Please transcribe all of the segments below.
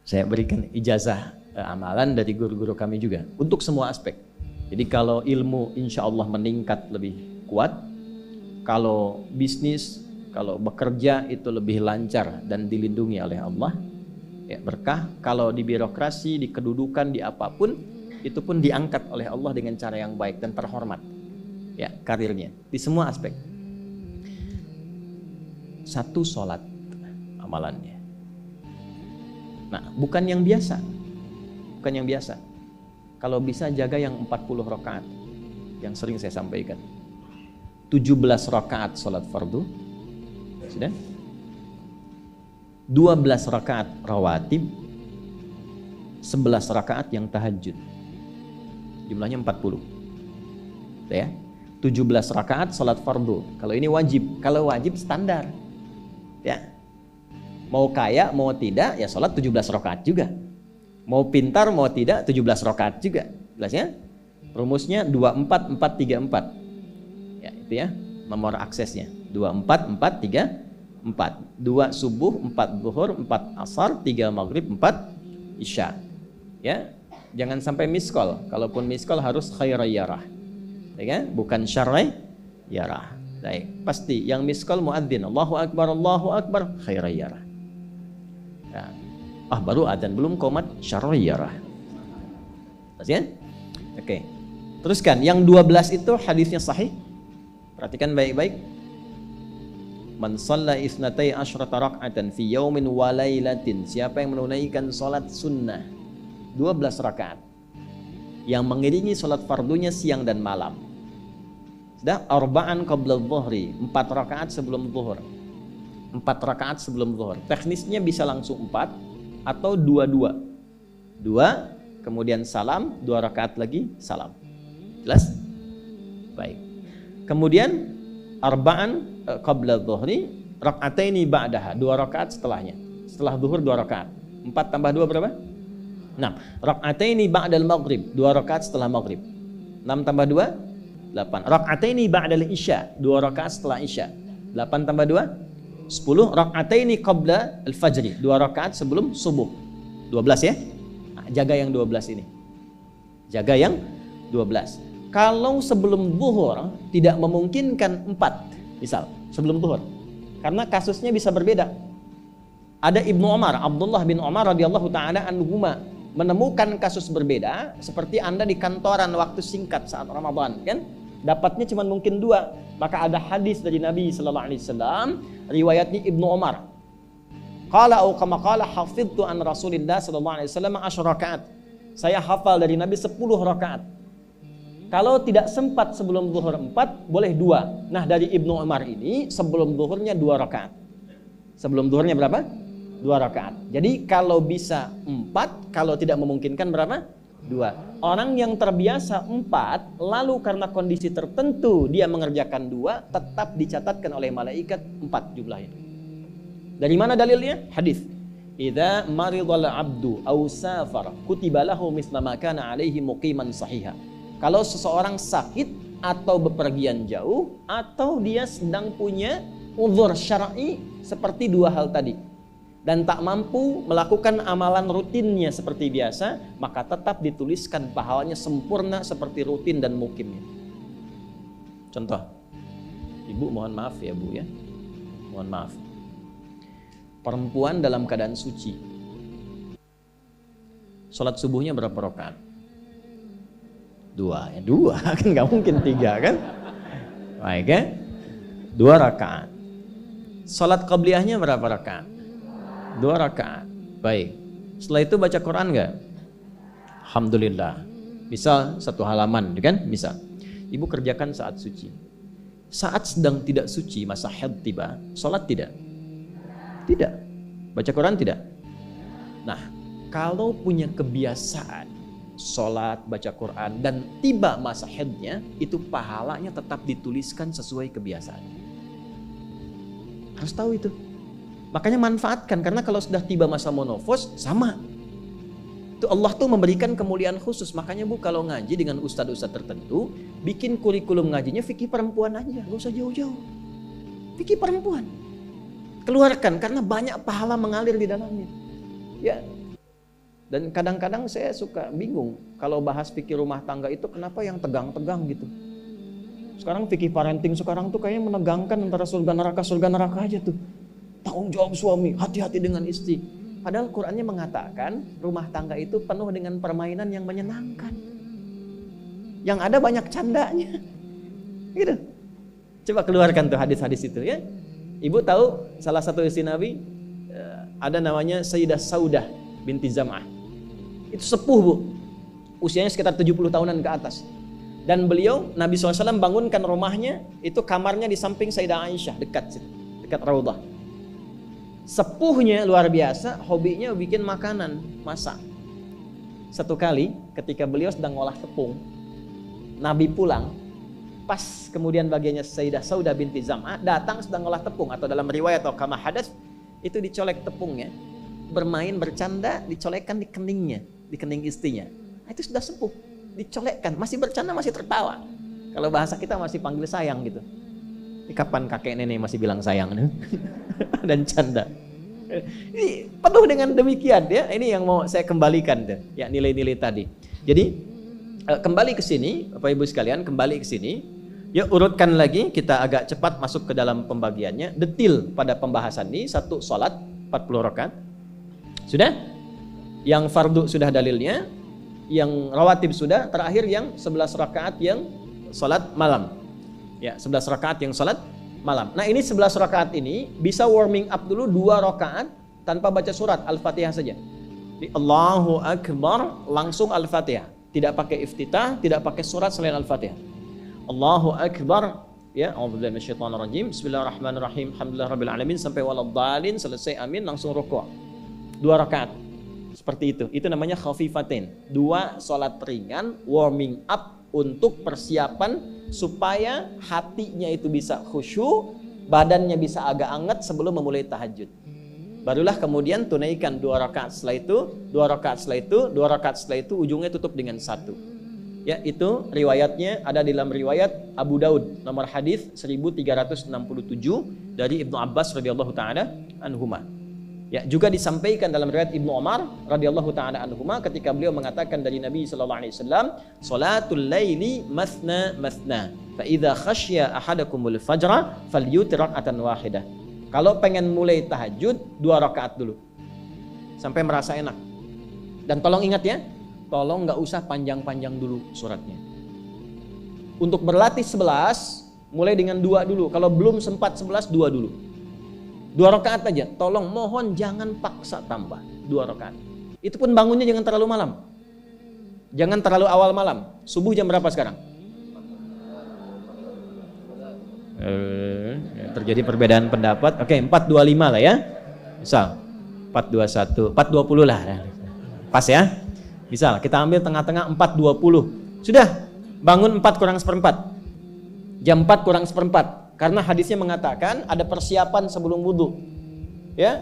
Saya berikan ijazah amalan dari guru-guru kami juga untuk semua aspek. Jadi kalau ilmu insya Allah meningkat lebih kuat, kalau bisnis, kalau bekerja itu lebih lancar dan dilindungi oleh Allah, ya berkah. Kalau di birokrasi, di kedudukan, di apapun, itu pun diangkat oleh Allah dengan cara yang baik dan terhormat. Ya, karirnya di semua aspek. Satu sholat amalannya. Nah, bukan yang biasa. Bukan yang biasa. Kalau bisa jaga yang 40 rakaat yang sering saya sampaikan. 17 rakaat sholat fardu. Sudah? 12 rakaat rawatib. 11 rakaat yang tahajud. Jumlahnya 40. Ya. 17 rakaat sholat fardu. Kalau ini wajib. Kalau wajib standar. Ya. Mau kaya, mau tidak, ya sholat 17 rakaat juga. Mau pintar, mau tidak, 17 rakaat juga. Jelas ya? Rumusnya 24, 4, 3, 4. Ya, itu ya, nomor aksesnya. 24, 4, 3, 4. 2 subuh, 4 zuhur, 4 asar, 3 maghrib, 4 isya. Ya, jangan sampai miss call. Kalaupun miss call harus khairayyarah. Ya kan? Bukan syarrayyarah. Baik, pasti yang miss call muadzin. Allahu akbar, khairayyarah. Ya. Baru adzan belum qomat syarrayyarah. Pas ya? Oke. Teruskan, yang 12 itu hadisnya sahih. Perhatikan baik-baik. Man shalla isnatai asyrata rak'atan fi yaumin wa lailatin. Siapa yang menunaikan salat sunnah 12 rakaat yang mengiringi salat fardunya siang dan malam. Sudah, arba'an qabla dhuhri, 4 rakaat sebelum zuhur. 4 rakaat sebelum zuhur. Teknisnya bisa langsung 4 atau 2-2. 2 kemudian salam, 2 rakaat lagi salam. Jelas? Baik. Kemudian arba'an qabla dhuhri, rak'ataini ba'daha, 2 rakaat setelahnya. Setelah zuhur 2 rakaat. 4 tambah 2 berapa? 6. Rak'ataini ba'dal maghrib, 2 rakaat setelah maghrib. 6 tambah 2 8. Rak'ataini ba'dal isya, 2 rakaat setelah isya. 8 tambah 2 10. Rak'ataini qabla al-fajri, 2 rakaat sebelum subuh. 12 ya. Nah, jaga yang 12 ini. Jaga yang 12. Kalau sebelum zuhur tidak memungkinkan 4, misal sebelum zuhur, karena kasusnya bisa berbeda. Ada Ibnu Umar, Abdullah bin Umar radhiyallahu taala anhuma, menemukan kasus berbeda seperti Anda di kantoran waktu singkat saat Ramadan, kan? Dapatnya cuma mungkin 2. Maka ada hadis dari Nabi sallallahu alaihi wasallam, riwayatnya Ibnu Umar. Qala au kama qala hafidtu an Rasulillah sallallahu alaihi wasallam 10 rakaat. Saya hafal dari Nabi 10 rakaat. Kalau tidak sempat sebelum zuhur 4, boleh 2. Nah, dari Ibnu Umar ini sebelum zuhurnya 2 rakaat. Sebelum zuhurnya berapa? 2 rakaat. Jadi kalau bisa 4, kalau tidak memungkinkan berapa? 2. Orang yang terbiasa 4, lalu karena kondisi tertentu dia mengerjakan 2, tetap dicatatkan oleh malaikat 4 jumlahnya. Dari mana dalilnya? Hadis. Idza maridal abdu aw safar kutiba lahu mithla ma kana alaihi muqiman sahiha. Kalau seseorang sakit atau bepergian jauh atau dia sedang punya uzur syar'i seperti 2 hal tadi dan tak mampu melakukan amalan rutinnya seperti biasa, maka tetap dituliskan pahalanya sempurna seperti rutin dan mukimnya. Contoh, Ibu mohon maaf ya Bu ya, mohon maaf. Perempuan dalam keadaan suci, sholat subuhnya berapa rakaat? 2 ya, 2 kan nggak mungkin 3 kan? Baik ya, 2 rakaat. Sholat qabliyahnya berapa rakaat? 2 rakaat. Baik. Setelah itu baca Quran nggak? Alhamdulillah. Misal 1 halaman, kan? Misal. Ibu kerjakan saat suci. Saat sedang tidak suci, masa haid tiba, sholat tidak? Tidak. Baca Quran tidak? Nah, kalau punya kebiasaan sholat, baca Quran, dan tiba masa haidnya, itu pahalanya tetap dituliskan sesuai kebiasaan. Harus tahu itu. Makanya manfaatkan, karena kalau sudah tiba masa monofos, sama. Itu Allah tuh memberikan kemuliaan khusus. Makanya Bu, kalau ngaji dengan ustadz-ustadz tertentu, bikin kurikulum ngajinya fikih perempuan aja, gak usah jauh-jauh. Fikih perempuan. Keluarkan, karena banyak pahala mengalir di dalamnya. Ya. Dan kadang-kadang saya suka bingung kalau bahas fikih rumah tangga itu kenapa yang tegang-tegang gitu. Sekarang fikih parenting sekarang tuh kayaknya menegangkan antara surga neraka aja tuh. Tanggung jawab suami, hati-hati dengan istri. Padahal Qur'annya mengatakan rumah tangga itu penuh dengan permainan yang menyenangkan. Yang ada banyak candanya. Gitu. Coba keluarkan tuh hadis-hadis itu ya. Ibu tahu salah satu istri Nabi ada namanya Sayyidah Saudah binti Zam'ah. Itu sepuh, Bu. Usianya sekitar 70 tahunan ke atas. Dan beliau, Nabi SAW bangunkan rumahnya, itu kamarnya di samping Sayyidah Aisyah, dekat situ, dekat Raudah. Sepuhnya luar biasa, hobinya bikin makanan, masak. Satu kali ketika beliau sedang ngolah tepung, Nabi pulang, pas kemudian bagiannya Sayyidah Saudah binti Zam'ah datang sedang ngolah tepung, atau dalam riwayat atau kama hadas, itu dicolek tepungnya, bermain bercanda, dicolekkan di keningnya, di kening istrinya. Nah, itu sudah sepuh, dicolekkan, masih bercanda, masih tertawa. Kalau bahasa kita masih panggil sayang gitu. Ini kapan kakek nenek masih bilang sayang dan canda. Ini penuh dengan demikian ya. Ini yang mau saya kembalikan deh, ya nilai-nilai tadi. Jadi kembali ke sini, Bapak Ibu sekalian, kembali ke sini. Ya urutkan lagi, kita agak cepat masuk ke dalam pembagiannya. Detil pada pembahasan ini, satu salat 40 rakaat. Sudah? Yang fardu sudah dalilnya, yang rawatib sudah, terakhir yang 11 rakaat yang salat malam. Ya, 11 rakaat yang salat malam. Nah, ini 11 rakaat ini bisa warming up dulu 2 rakaat tanpa baca surat Al-Fatihah saja. Di Allahu Akbar langsung Al-Fatihah, tidak pakai iftitah, tidak pakai surat selain Al-Fatihah. Allahu Akbar, ya, a'udzubillahi minasyaitonir rajim. Bismillahirrahmanirrahim. Alhamdulillahirabbil alamin sampai waladhdallin, selesai amin langsung rukuk. 2 rakaat. Seperti itu. Itu namanya khafifatain. 2 salat ringan warming up untuk persiapan supaya hatinya itu bisa khusyuk, badannya bisa agak anget sebelum memulai tahajud. Barulah kemudian tunaikan 2 rakaat setelah itu, 2 rakaat setelah itu, 2 rakaat setelah itu, ujungnya tutup dengan 1. Ya, itu riwayatnya ada di dalam riwayat Abu Daud nomor hadis 1367 dari Ibnu Abbas radhiyallahu taala anhuma. Ya, juga disampaikan dalam riwayat Ibnu Umar radhiyallahu taala anhuma ketika beliau mengatakan dari Nabi sallallahu alaihi wasallam, "Salatul laili mathna mathna, fa idza khasya ahadakumul fajra falyutir rak'atan wahidah." Kalau pengen mulai tahajud 2 rakaat dulu. Sampai merasa enak. Dan tolong ingat ya, tolong nggak usah panjang-panjang dulu suratnya. Untuk berlatih 11, mulai dengan 2 dulu. Kalau belum sempat 11, 2 dulu. 2 rakaat aja, tolong mohon jangan paksa tambah 2 rakaat. Itu pun bangunnya jangan terlalu malam. Jangan terlalu awal malam. Subuh jam berapa sekarang? Terjadi perbedaan pendapat. Oke, 4.25 lah ya. Misal 4.21, 4.20 lah. Pas ya. Misal kita ambil tengah-tengah 4.20. Sudah, bangun 4 kurang seperempat. Jam 4 kurang seperempat. Karena hadisnya mengatakan ada persiapan sebelum wudu. Ya.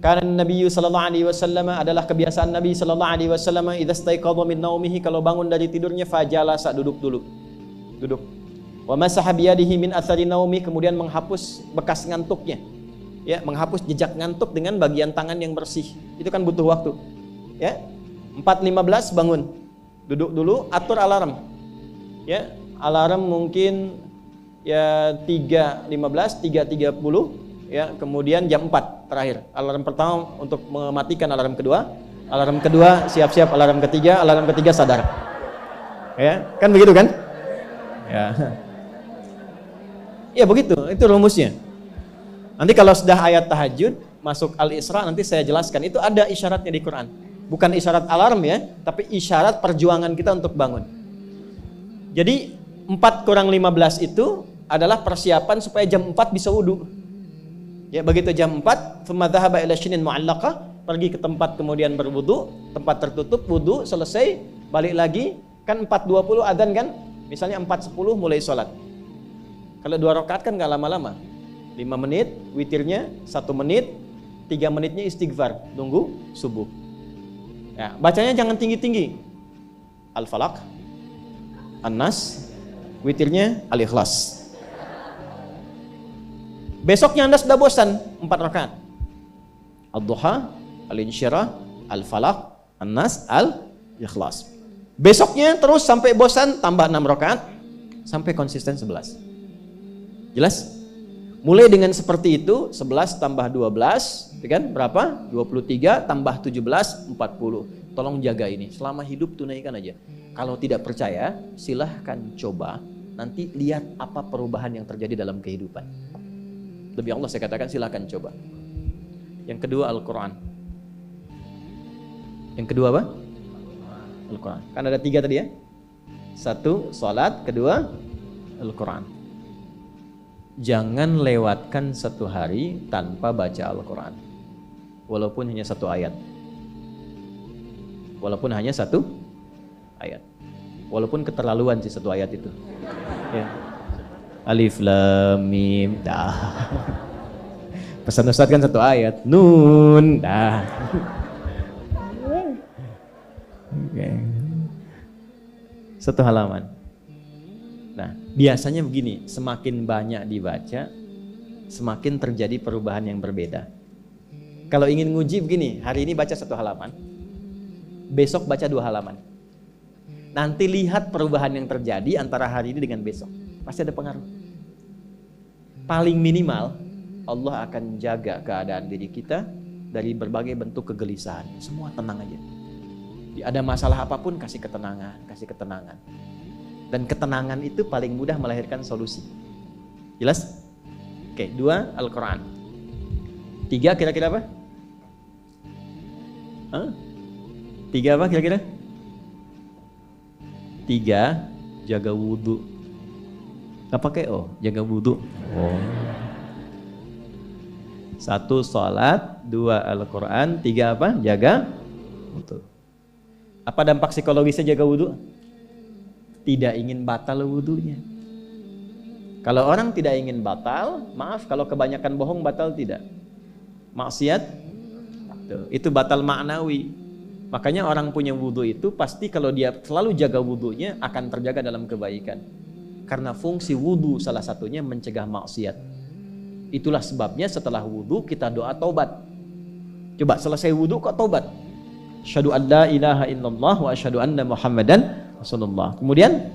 Karena Nabi sallallahu alaihi wasallam adalah kebiasaan Nabi sallallahu alaihi wasallam idza staiqadha min naumihi, kalau bangun dari tidurnya fajalasa, duduk dulu. Duduk. Wa masaha biyadihi min athari naumi, kemudian menghapus bekas ngantuknya. Ya, menghapus jejak ngantuk dengan bagian tangan yang bersih. Itu kan butuh waktu. Ya. 4.15 bangun. Duduk dulu, atur alarm. Ya, alarm mungkin ya 3.15, 3.30, ya, kemudian jam 4 terakhir. Alarm pertama untuk mematikan alarm kedua. Alarm kedua siap-siap, alarm ketiga sadar. Ya, kan begitu kan? Ya. Ya begitu, itu rumusnya. Nanti kalau sudah ayat tahajud masuk Al-Isra, nanti saya jelaskan. Itu ada isyaratnya di Quran. Bukan isyarat alarm ya, tapi isyarat perjuangan kita untuk bangun. Jadi 4 kurang 15 itu adalah persiapan supaya jam 4 bisa wudu. Ya, begitu jam 4, thumma dhahaba ila shinin mu'allaqah, pergi ke tempat kemudian berwudu, tempat tertutup, wudu, selesai, balik lagi, kan 4.20 adzan kan? Misalnya 4.10 mulai sholat. Kalau 2 rakaat kan gak lama-lama. 5 menit, witirnya 1 menit, 3 menitnya istighfar, tunggu subuh. Ya, bacanya jangan tinggi-tinggi. Al-Falaq, An-Nas, witirnya Al-Ikhlas. Besoknya Anda sudah bosan 4 rakaat. Ad-Duha, Al-Insyirah, Al-Falaq, An-Nas, Al-Ikhlas. Besoknya terus sampai bosan tambah 6 rakaat sampai konsisten 11. Jelas? Mulai dengan seperti itu, 11 tambah 12, kan berapa? 23 tambah 17, 40. Tolong jaga ini, selama hidup tunaikan aja. Kalau tidak percaya, silahkan coba, nanti lihat apa perubahan yang terjadi dalam kehidupan. Lebih Allah saya katakan silahkan coba. Yang kedua Al-Quran. Yang kedua apa? Al-Quran. Kan ada 3 tadi ya? 1, salat, kedua Al-Quran. Jangan lewatkan 1 hari tanpa baca Al-Quran. Walaupun hanya 1 ayat. Walaupun hanya 1 ayat. Walaupun keterlaluan sih 1 ayat itu. Ya. Alif Lam Mim dah. Pesan Ustaz kan 1 ayat. Nun dah. Okay. 1 halaman. Nah, biasanya begini, semakin banyak dibaca, semakin terjadi perubahan yang berbeda. Kalau ingin nguji begini, hari ini baca 1 halaman, besok baca 2 halaman. Nanti lihat perubahan yang terjadi antara hari ini dengan besok. Pasti ada pengaruh. Paling minimal, Allah akan jaga keadaan diri kita dari berbagai bentuk kegelisahan. Semua tenang aja. Ada masalah apapun, kasih ketenangan, kasih ketenangan. Dan ketenangan itu paling mudah melahirkan solusi. Jelas? Oke, 2 Al-Quran. 3 kira-kira apa? 3 apa kira-kira? 3 jaga wudhu. Gak pakai jaga wudhu. 1 salat, 2 Al-Quran, 3 apa? Jaga wudhu. Apa dampak psikologisnya jaga wudhu? Tidak ingin batal wudhunya. Kalau orang tidak ingin batal, maaf kalau kebanyakan bohong batal tidak. Maksiat, itu batal maknawi. Makanya orang punya wudhu itu pasti kalau dia selalu jaga wudhunya akan terjaga dalam kebaikan. Karena fungsi wudhu salah satunya mencegah maksiat. Itulah sebabnya setelah wudhu kita doa taubat. Coba selesai wudhu kok taubat. Asyhadu an la ilaha illallah wa asyhadu anna Muhammadan Rasulullah. Kemudian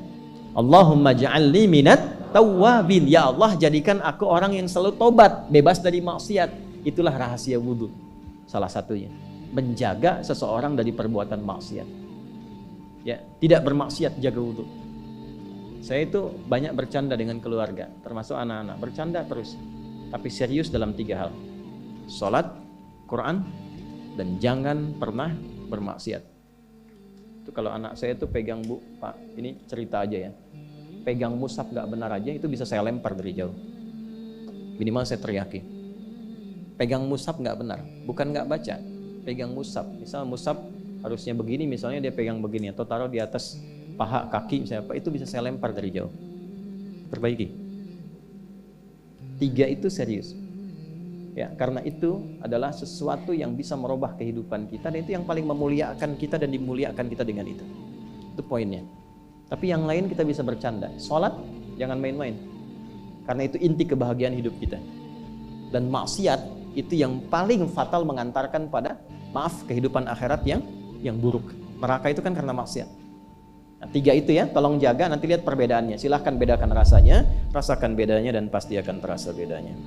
Allahumma ja'alni minat tawwabin. Ya Allah, jadikan aku orang yang selalu tobat, bebas dari maksiat. Itulah rahasia wudhu. Salah satunya menjaga seseorang dari perbuatan maksiat. Ya, tidak bermaksiat, jaga wudhu. Saya itu banyak bercanda dengan keluarga, termasuk anak-anak. Bercanda terus, tapi serius dalam 3 hal. Salat, Quran, dan jangan pernah bermaksiat. Itu kalau anak saya itu pegang, Bu, Pak, ini cerita aja ya. Pegang mushaf gak benar aja, itu bisa saya lempar dari jauh. Minimal saya teriaki. Pegang mushaf gak benar, bukan gak baca. Pegang mushaf, misal mushaf harusnya begini, misalnya dia pegang begini, atau taruh di atas paha, kaki, misalnya apa, itu bisa saya lempar dari jauh. Perbaiki. 3 itu serius. Ya, karena itu adalah sesuatu yang bisa merubah kehidupan kita, dan itu yang paling memuliakan kita dan dimuliakan kita dengan itu. Itu poinnya. Tapi yang lain kita bisa bercanda. Sholat jangan main-main. Karena itu inti kebahagiaan hidup kita. Dan maksiat itu yang paling fatal mengantarkan pada kehidupan akhirat yang buruk. Neraka itu kan karena maksiat. Nah, 3 itu ya, tolong jaga, nanti lihat perbedaannya. Silahkan bedakan rasanya, rasakan bedanya dan pasti akan terasa bedanya.